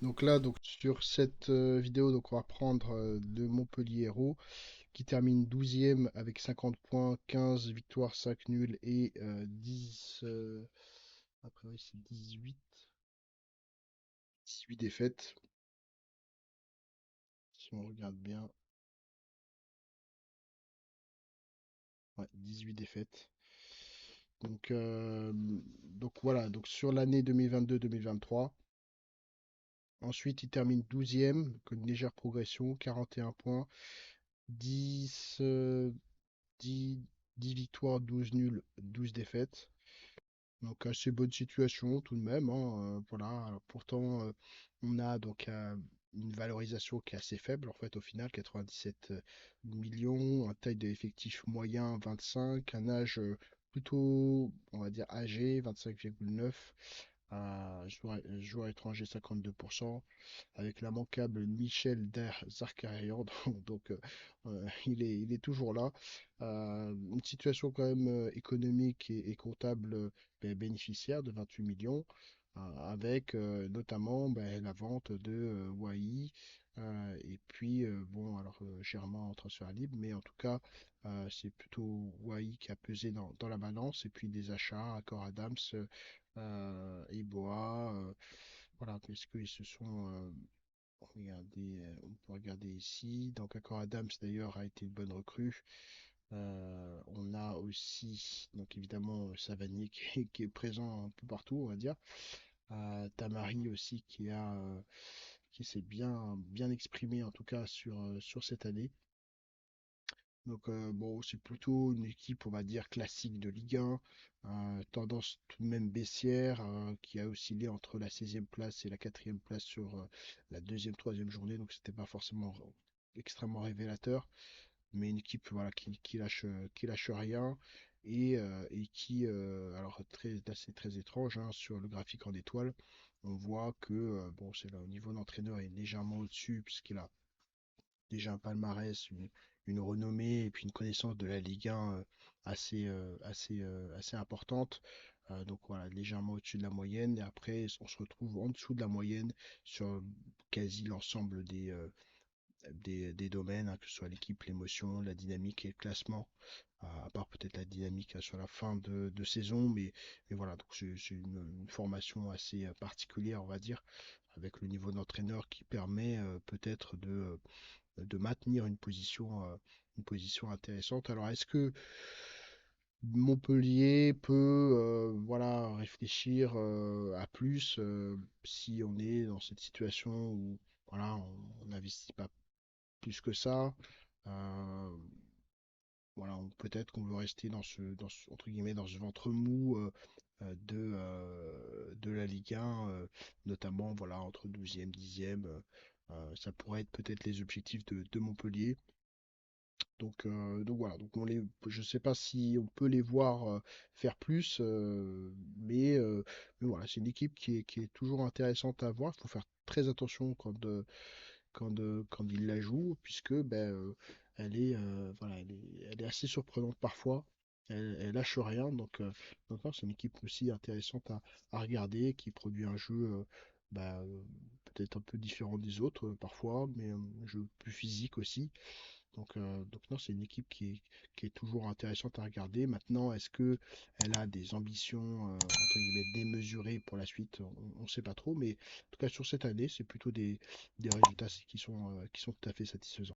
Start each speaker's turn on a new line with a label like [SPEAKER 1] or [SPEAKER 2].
[SPEAKER 1] Donc là, donc sur cette vidéo, donc on va prendre le Montpellier Hérault qui termine 12e avec 50 points, 15 victoires, 5 nuls et 10 après oui, c'est 18 défaites. Si on regarde bien, ouais, 18 défaites. Donc, donc voilà, donc sur l'année 2022-2023. Ensuite, il termine 12e, donc une légère progression, 41 points, 10, 10, 10 victoires, 12 nuls, 12 défaites. Donc assez bonne situation tout de même, hein, voilà. Alors, pourtant, on a donc une valorisation qui est assez faible en fait au final, 97 millions, un taille d'effectif moyen 25, un âge plutôt, on va dire âgé, 25,9, un joueur étranger 52%, avec l'immanquable Michel Zarkarian, donc il est toujours là. Une situation quand même économique et comptable bénéficiaire de 28 millions, avec notamment la vente de Wai, et puis bon, alors Germain en transfert libre, mais en tout cas, c'est plutôt Wai qui a pesé dans la balance, et puis des achats, Accor Adams, Eboa, voilà, puisqu'ils se sont regardez, on peut regarder ici. Donc, Accor Adams d'ailleurs a été une bonne recrue. On a aussi, donc évidemment, Savanier qui est présent un peu partout, on va dire. Tamari aussi qui s'est bien exprimé en tout cas sur cette année. Donc bon, c'est plutôt une équipe, on va dire, classique de Ligue 1, tendance tout de même baissière, qui a oscillé entre la 16e place et la 4e place sur la deuxième, troisième journée, donc c'était pas forcément extrêmement révélateur, mais une équipe voilà, qui lâche rien et qui, alors assez très étrange, hein, sur le graphique en étoile, on voit que bon, c'est là, au niveau d'entraîneur est légèrement au-dessus, puisqu'il a déjà un palmarès, une renommée et puis une connaissance de la Ligue 1 assez importante. Donc voilà, légèrement au-dessus de la moyenne. Et après, on se retrouve en dessous de la moyenne sur quasi l'ensemble des domaines, hein, que ce soit l'équipe, l'émotion, la dynamique et le classement. À part peut-être la dynamique sur la fin de saison, mais voilà, donc c'est une formation assez particulière, on va dire, avec le niveau d'entraîneur qui permet peut-être de maintenir une position intéressante. Alors, est-ce que Montpellier peut voilà, réfléchir à plus si on est dans cette situation où voilà, on n'investit pas plus que ça? euh, voilà, peut-être qu'on veut rester entre guillemets, dans ce ventre mou de la Ligue 1, notamment voilà, entre 12e, 10e. Ça pourrait être peut-être les objectifs de Montpellier. Donc voilà, je ne sais pas si on peut les voir faire plus, mais voilà, c'est une équipe qui est toujours intéressante à voir. Il faut faire très attention quand il la joue, puisque voilà, elle est assez surprenante parfois. Elle lâche rien, donc non, c'est une équipe aussi intéressante à regarder, qui produit un jeu bah, euh, peut-être un peu différent des autres parfois, mais un jeu plus physique aussi. Donc non, c'est une équipe qui est toujours intéressante à regarder. Maintenant, est-ce que elle a des ambitions entre guillemets démesurées pour la suite? On ne sait pas trop, mais en tout cas sur cette année, c'est plutôt des résultats qui sont tout à fait satisfaisants.